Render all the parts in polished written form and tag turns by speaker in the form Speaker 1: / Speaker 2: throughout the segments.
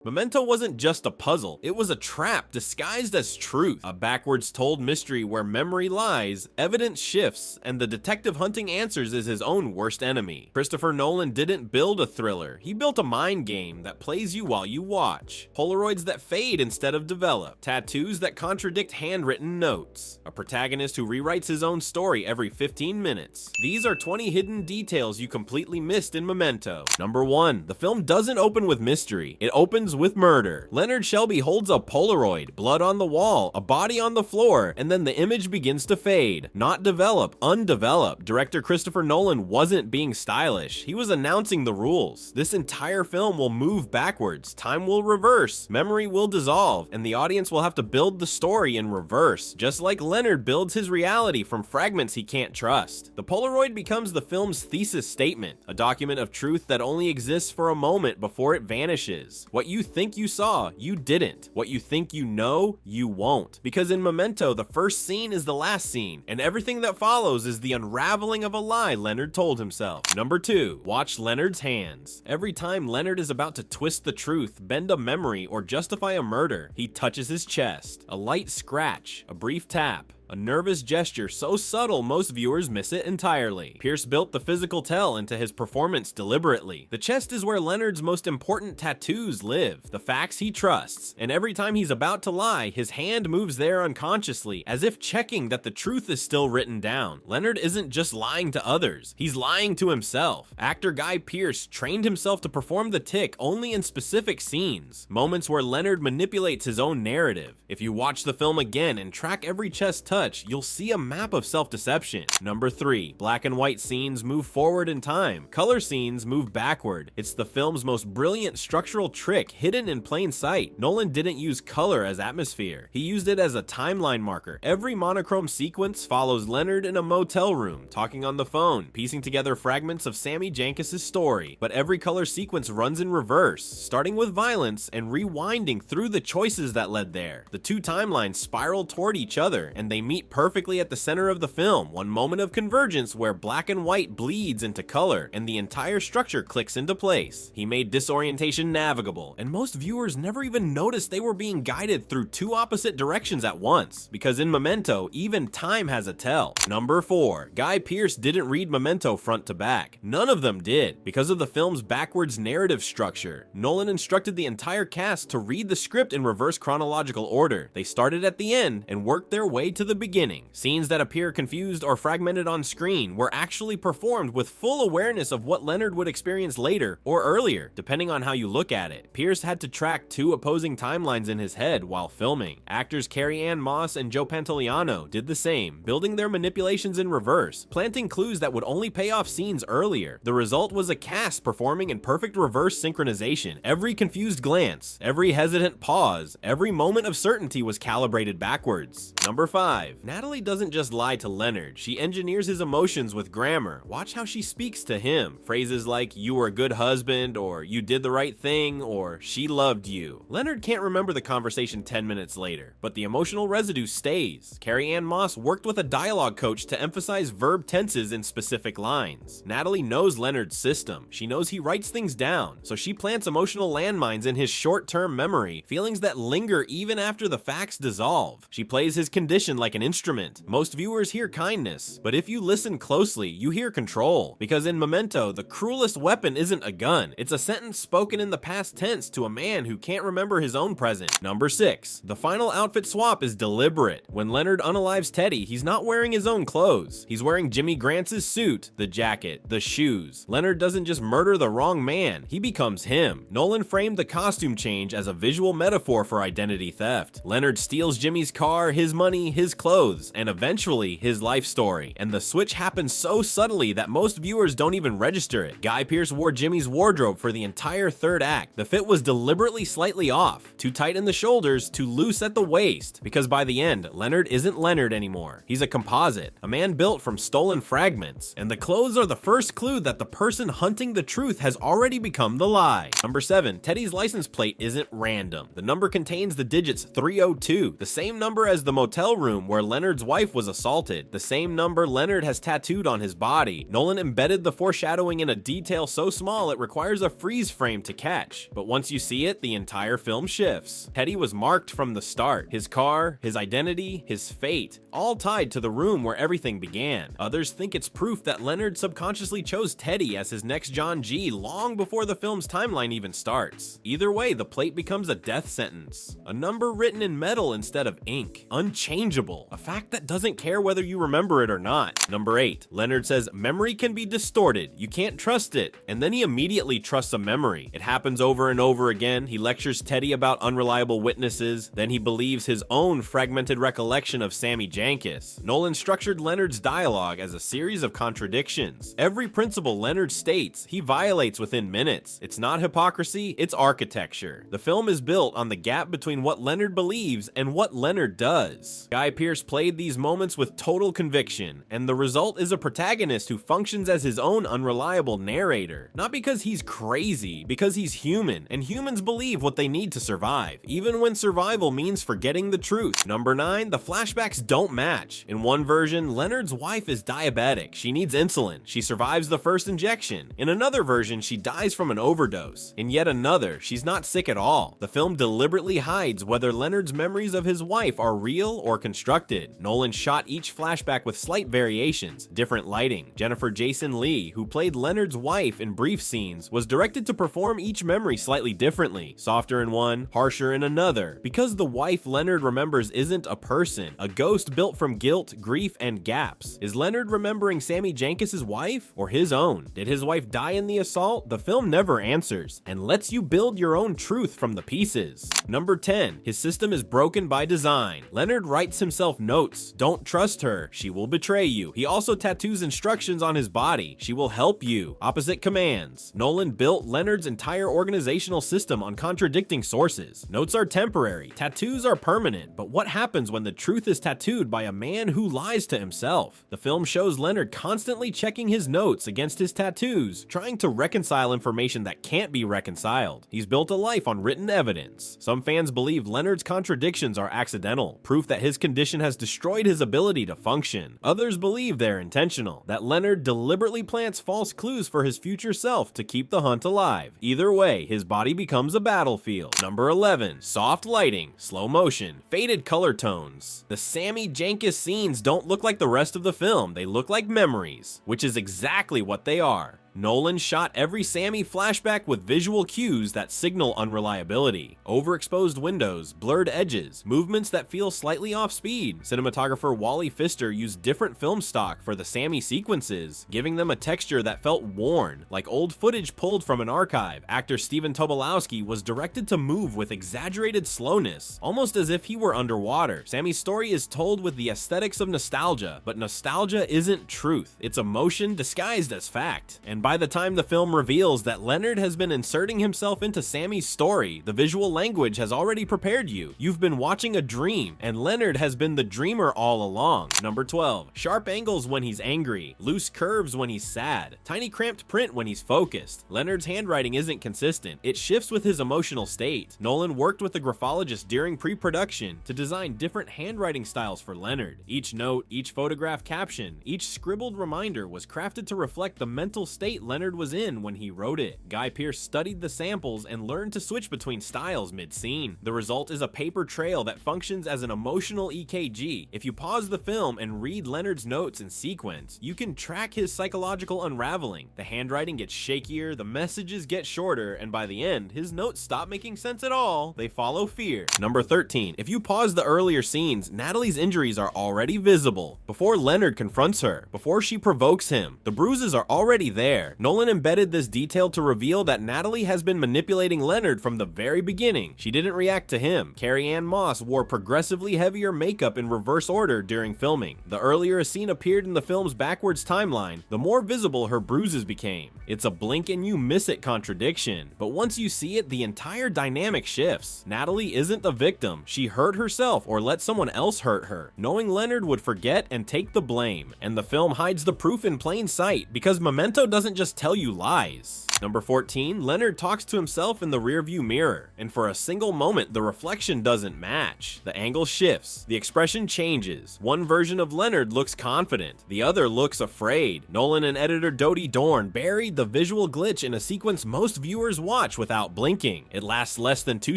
Speaker 1: Memento wasn't just a puzzle, it was a trap disguised as truth. A backwards told mystery where memory lies, evidence shifts, and the detective hunting answers is his own worst enemy. Christopher Nolan didn't build a thriller, he built a mind game that plays you while you watch. Polaroids that fade instead of develop. Tattoos that contradict handwritten notes. A protagonist who rewrites his own story every 15 minutes. These are 20 hidden details you completely missed in Memento. Number 1. The film doesn't open with mystery, it opens with murder. Leonard Shelby holds a Polaroid, blood on the wall, a body on the floor, and then the image begins to fade. Not develop, undeveloped. Director Christopher Nolan wasn't being stylish, he was announcing the rules. This entire film will move backwards, time will reverse, memory will dissolve, and the audience will have to build the story in reverse, just like Leonard builds his reality from fragments he can't trust. The Polaroid becomes the film's thesis statement, a document of truth that only exists for a moment before it vanishes. What you think you saw, you didn't. What you think you know, you won't. Because in Memento, the first scene is the last scene, and everything that follows is the unraveling of a lie Leonard told himself. Number 2. Watch Leonard's hands. Every time Leonard is about to twist the truth, bend a memory, or justify a murder, he touches his chest. A light scratch, a brief tap, a nervous gesture so subtle most viewers miss it entirely. Pierce built the physical tell into his performance deliberately. The chest is where Leonard's most important tattoos live, the facts he trusts, and every time he's about to lie, his hand moves there unconsciously, as if checking that the truth is still written down. Leonard isn't just lying to others, he's lying to himself. Actor Guy Pearce trained himself to perform the tick only in specific scenes, moments where Leonard manipulates his own narrative. If you watch the film again and track every chest touch, you'll see a map of self-deception. Number 3. Black and white scenes move forward in time. Color scenes move backward. It's the film's most brilliant structural trick, hidden in plain sight. Nolan didn't use color as atmosphere. He used it as a timeline marker. Every monochrome sequence follows Leonard in a motel room, talking on the phone, piecing together fragments of Sammy Jankis' story. But every color sequence runs in reverse, starting with violence and rewinding through the choices that led there. The two timelines spiral toward each other, and they meet perfectly at the center of the film, one moment of convergence where black and white bleeds into color, and the entire structure clicks into place. He made disorientation navigable, and most viewers never even noticed they were being guided through two opposite directions at once, because in Memento, even time has a tell. Number 4. Guy Pearce didn't read Memento front to back. None of them did. Because of the film's backwards narrative structure, Nolan instructed the entire cast to read the script in reverse chronological order. They started at the end and worked their way to the beginning. Scenes that appear confused or fragmented on screen were actually performed with full awareness of what Leonard would experience later or earlier, depending on how you look at it. Pierce had to track two opposing timelines in his head while filming. Actors Carrie-Anne Moss and Joe Pantoliano did the same, building their manipulations in reverse, planting clues that would only pay off scenes earlier. The result was a cast performing in perfect reverse synchronization. Every confused glance, every hesitant pause, every moment of certainty was calibrated backwards. Number 5. Natalie doesn't just lie to Leonard, she engineers his emotions with grammar. Watch how she speaks to him. Phrases like, "you were a good husband," or "you did the right thing," or "she loved you." Leonard can't remember the conversation 10 minutes later, but the emotional residue stays. Carrie-Anne Moss worked with a dialogue coach to emphasize verb tenses in specific lines. Natalie knows Leonard's system. She knows he writes things down, so she plants emotional landmines in his short-term memory, feelings that linger even after the facts dissolve. She plays his condition like an instrument. Most viewers hear kindness, but if you listen closely, you hear control. Because in Memento, the cruelest weapon isn't a gun, it's a sentence spoken in the past tense to a man who can't remember his own present. Number 6. The final outfit swap is deliberate. When Leonard unalives Teddy, he's not wearing his own clothes. He's wearing Jimmy Grant's suit, the jacket, the shoes. Leonard doesn't just murder the wrong man, he becomes him. Nolan framed the costume change as a visual metaphor for identity theft. Leonard steals Jimmy's car, his money, his clothes, and eventually his life story. And the switch happens so subtly that most viewers don't even register it. Guy Pearce wore Jimmy's wardrobe for the entire third act. The fit was deliberately slightly off, too tight in the shoulders, too loose at the waist, because by the end, Leonard isn't Leonard anymore. He's a composite, a man built from stolen fragments, and the clothes are the first clue that the person hunting the truth has already become the lie. Number 7. Teddy's license plate isn't random. The number contains the digits 302, the same number as the motel room where Leonard's wife was assaulted, the same number Leonard has tattooed on his body. Nolan embedded the foreshadowing in a detail so small it requires a freeze frame to catch. But once you see it, the entire film shifts. Teddy was marked from the start. His car, his identity, his fate, all tied to the room where everything began. Others think it's proof that Leonard subconsciously chose Teddy as his next John G long before the film's timeline even starts. Either way, the plate becomes a death sentence. A number written in metal instead of ink. Unchangeable. A fact that doesn't care whether you remember it or not. Number 8. Leonard says, memory can be distorted. You can't trust it. And then he immediately trusts a memory. It happens over and over again. He lectures Teddy about unreliable witnesses. Then he believes his own fragmented recollection of Sammy Jankis. Nolan structured Leonard's dialogue as a series of contradictions. Every principle Leonard states, he violates within minutes. It's not hypocrisy, it's architecture. The film is built on the gap between what Leonard believes and what Leonard does. Guy Pearce played these moments with total conviction, and the result is a protagonist who functions as his own unreliable narrator. Not because he's crazy, because he's human, and humans believe what they need to survive, even when survival means forgetting the truth. Number 9, the flashbacks don't match. In one version, Leonard's wife is diabetic. She needs insulin. She survives the first injection. In another version, she dies from an overdose. In yet another, she's not sick at all. The film deliberately hides whether Leonard's memories of his wife are real or constructed. Nolan shot each flashback with slight variations, different lighting. Jennifer Jason Leigh, who played Leonard's wife in brief scenes, was directed to perform each memory slightly differently, softer in one, harsher in another. Because the wife Leonard remembers isn't a person, a ghost built from guilt, grief, and gaps. Is Leonard remembering Sammy Jankis' wife or his own? Did his wife die in the assault? The film never answers and lets you build your own truth from the pieces. Number 10, his system is broken by design. Leonard writes himself notes. Don't trust her. She will betray you. He also tattoos instructions on his body. She will help you. Opposite commands. Nolan built Leonard's entire organizational system on contradicting sources. Notes are temporary. Tattoos are permanent. But what happens when the truth is tattooed by a man who lies to himself? The film shows Leonard constantly checking his notes against his tattoos, trying to reconcile information that can't be reconciled. He's built a life on written evidence. Some fans believe Leonard's contradictions are accidental, proof that his condition has destroyed his ability to function. Others believe they're intentional, that Leonard deliberately plants false clues for his future self to keep the hunt alive. Either way, his body becomes a battlefield. Number 11, soft lighting, slow motion, faded color tones. The Sammy Jankis scenes don't look like the rest of the film, they look like memories, which is exactly what they are. Nolan shot every Sammy flashback with visual cues that signal unreliability. Overexposed windows, blurred edges, movements that feel slightly off speed. Cinematographer Wally Pfister used different film stock for the Sammy sequences, giving them a texture that felt worn, like old footage pulled from an archive. Actor Stephen Tobolowsky was directed to move with exaggerated slowness, almost as if he were underwater. Sammy's story is told with the aesthetics of nostalgia, but nostalgia isn't truth. It's emotion disguised as fact. And by the time the film reveals that Leonard has been inserting himself into Sammy's story, the visual language has already prepared you. You've been watching a dream, and Leonard has been the dreamer all along. Number 12, sharp angles when he's angry, loose curves when he's sad, tiny cramped print when he's focused. Leonard's handwriting isn't consistent. It shifts with his emotional state. Nolan worked with a graphologist during pre-production to design different handwriting styles for Leonard. Each note, each photograph caption, each scribbled reminder was crafted to reflect the mental state Leonard was in when he wrote it. Guy Pearce studied the samples and learned to switch between styles mid-scene. The result is a paper trail that functions as an emotional EKG. If you pause the film and read Leonard's notes in sequence, you can track his psychological unraveling. The handwriting gets shakier, the messages get shorter, and by the end, his notes stop making sense at all. They follow fear. Number 13, if you pause the earlier scenes, Natalie's injuries are already visible. Before Leonard confronts her, before she provokes him, the bruises are already there. Nolan embedded this detail to reveal that Natalie has been manipulating Leonard from the very beginning. She didn't react to him. Carrie Ann Moss wore progressively heavier makeup in reverse order during filming. The earlier a scene appeared in the film's backwards timeline, the more visible her bruises became. It's a blink and you miss it contradiction, but once you see it, the entire dynamic shifts. Natalie isn't the victim. She hurt herself or let someone else hurt her, knowing Leonard would forget and take the blame. And the film hides the proof in plain sight, because Memento doesn't doesn't just tell you lies. Number 14, Leonard talks to himself in the rearview mirror, and for a single moment, the reflection doesn't match. The angle shifts, the expression changes. One version of Leonard looks confident, the other looks afraid. Nolan and editor Dodie Dorn buried the visual glitch in a sequence most viewers watch without blinking. It lasts less than 2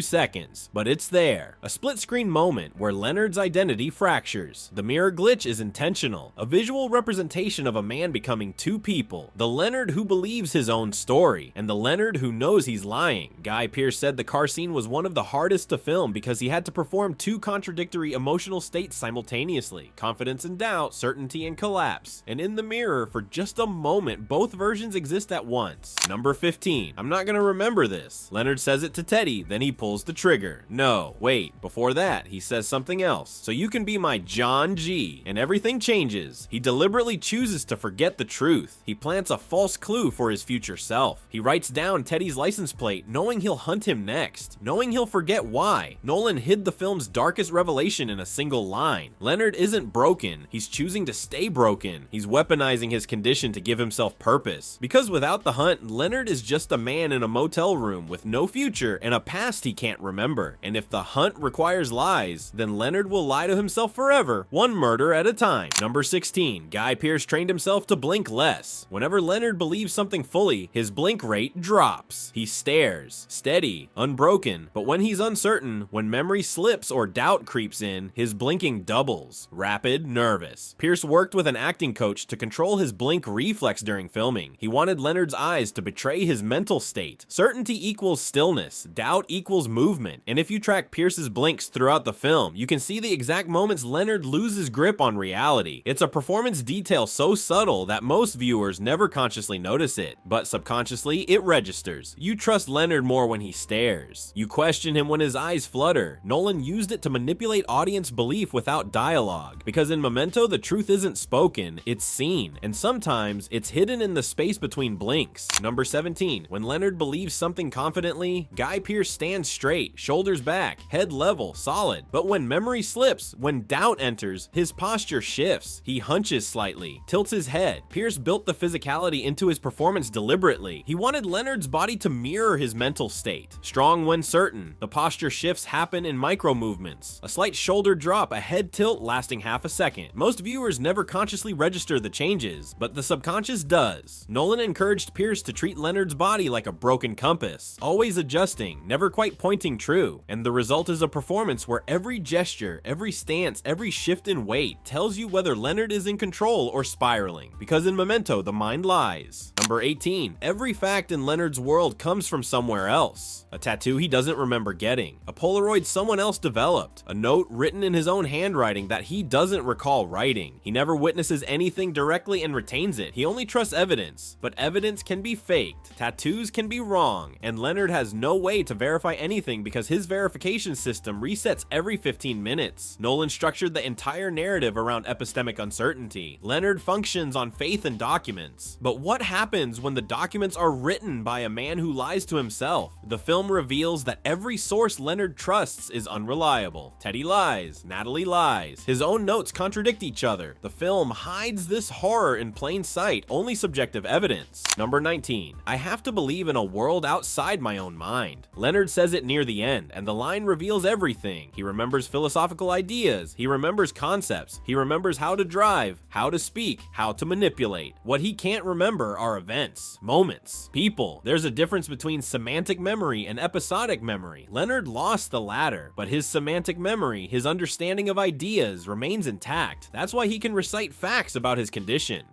Speaker 1: seconds, but it's there. A split-screen moment where Leonard's identity fractures. The mirror glitch is intentional, a visual representation of a man becoming two people, the Leonard who believes his own story, and the Leonard who knows he's lying. Guy Pearce said the car scene was one of the hardest to film because he had to perform two contradictory emotional states simultaneously: confidence and doubt, certainty and collapse. And in the mirror, for just a moment, both versions exist at once. Number 15, I'm not gonna remember this. Leonard says it to Teddy, then he pulls the trigger. No, wait, before that, he says something else. So you can be my John G. And everything changes. He deliberately chooses to forget the truth. He plants a false clue for his future self. He writes down Teddy's license plate, knowing he'll hunt him next, knowing he'll forget why. Nolan hid the film's darkest revelation in a single line. Leonard isn't broken, he's choosing to stay broken. He's weaponizing his condition to give himself purpose. Because without the hunt, Leonard is just a man in a motel room with no future and a past he can't remember. And if the hunt requires lies, then Leonard will lie to himself forever, one murder at a time. Number 16, Guy Pearce trained himself to blink less. Whenever Leonard believes something fully, his blink rate drops. He stares, steady, unbroken, but when he's uncertain, when memory slips or doubt creeps in, his blinking doubles, rapid, nervous. Pearce worked with an acting coach to control his blink reflex during filming. He wanted Leonard's eyes to betray his mental state. Certainty equals stillness, doubt equals movement, and if you track Pearce's blinks throughout the film, you can see the exact moments Leonard loses grip on reality. It's a performance detail so subtle that most viewers never consciously notice it, but subconsciously it registers. You trust Leonard more when he stares. You question him when his eyes flutter. Nolan used it to manipulate audience belief without dialogue, because in Memento the truth isn't spoken, it's seen, and sometimes it's hidden in the space between blinks. Number 17, when Leonard believes something confidently, Guy Pearce stands straight, shoulders back, head level, solid. But when memory slips, when doubt enters, his posture shifts. He hunches slightly, tilts his head. Pearce built the physicality into his performance deliberately. He wanted Leonard's body to mirror his mental state. Strong when certain, the posture shifts happen in micro movements. A slight shoulder drop, a head tilt lasting half a second. Most viewers never consciously register the changes, but the subconscious does. Nolan encouraged Pearce to treat Leonard's body like a broken compass, always adjusting, never quite pointing true. And the result is a performance where every gesture, every stance, every shift in weight tells you whether Leonard is in control or spiraling. Because in Memento, the mind lies. Number 18, every fact in Leonard's world comes from somewhere else. A tattoo he doesn't remember getting, a Polaroid someone else developed, a note written in his own handwriting that he doesn't recall writing. He never witnesses anything directly and retains it. He only trusts evidence, but evidence can be faked, tattoos can be wrong, and Leonard has no way to verify anything because his verification system resets every 15 minutes. Nolan structured the entire narrative around epistemic uncertainty. Leonard functions on faith in documents. But what happens when the documents are written by a man who lies to himself? The film reveals that every source Leonard trusts is unreliable. Teddy lies, Natalie lies, his own notes contradict each other. The film hides this horror in plain sight, only subjective evidence. Number 19, I have to believe in a world outside my own mind. Leonard says it near the end, and the line reveals everything. He remembers philosophical ideas, he remembers concepts, he remembers how to drive, how to speak, how to manipulate. What he can't remember are events, moments, people. There's a difference between semantic memory and episodic memory. Leonard lost the latter, but his semantic memory, his understanding of ideas, remains intact. That's why he can recite facts about his condition.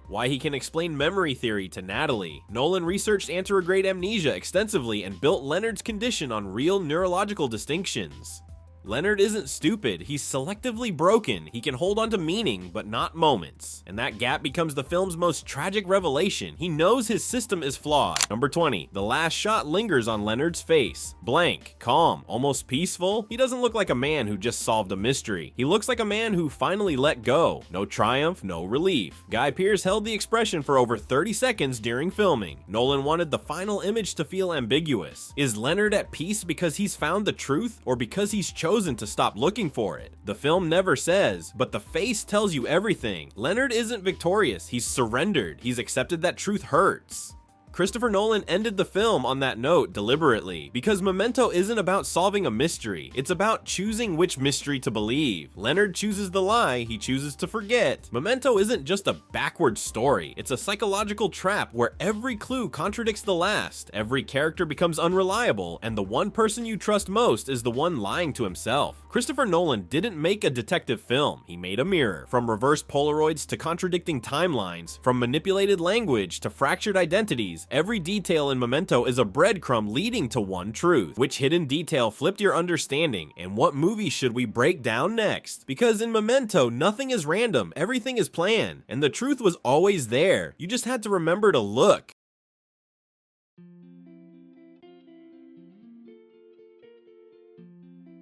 Speaker 1: Why he can explain memory theory to Natalie. Nolan researched anterograde amnesia extensively and built Leonard's condition on real neurological distinctions. Leonard isn't stupid, he's selectively broken. He can hold on to meaning, but not moments. And that gap becomes the film's most tragic revelation. He knows his system is flawed. Number 20, the last shot lingers on Leonard's face. Blank, calm, almost peaceful. He doesn't look like a man who just solved a mystery. He looks like a man who finally let go. No triumph, no relief. Guy Pearce held the expression for over 30 seconds during filming. Nolan wanted the final image to feel ambiguous. Is Leonard at peace because he's found the truth, or because he's chosen chosen to stop looking for it. The film never says, but the face tells you everything. Leonard isn't victorious, he's surrendered. He's accepted that truth hurts. Christopher Nolan ended the film on that note deliberately, because Memento isn't about solving a mystery, it's about choosing which mystery to believe. Leonard chooses the lie, he chooses to forget. Memento isn't just a backward story, it's a psychological trap where every clue contradicts the last, every character becomes unreliable, and the one person you trust most is the one lying to himself. Christopher Nolan didn't make a detective film, he made a mirror. From reverse Polaroids to contradicting timelines, from manipulated language to fractured identities, every detail in Memento is a breadcrumb leading to one truth. Which hidden detail flipped your understanding, and what movie should we break down next? Because in Memento, nothing is random, everything is planned, and the truth was always there. You just had to remember to look.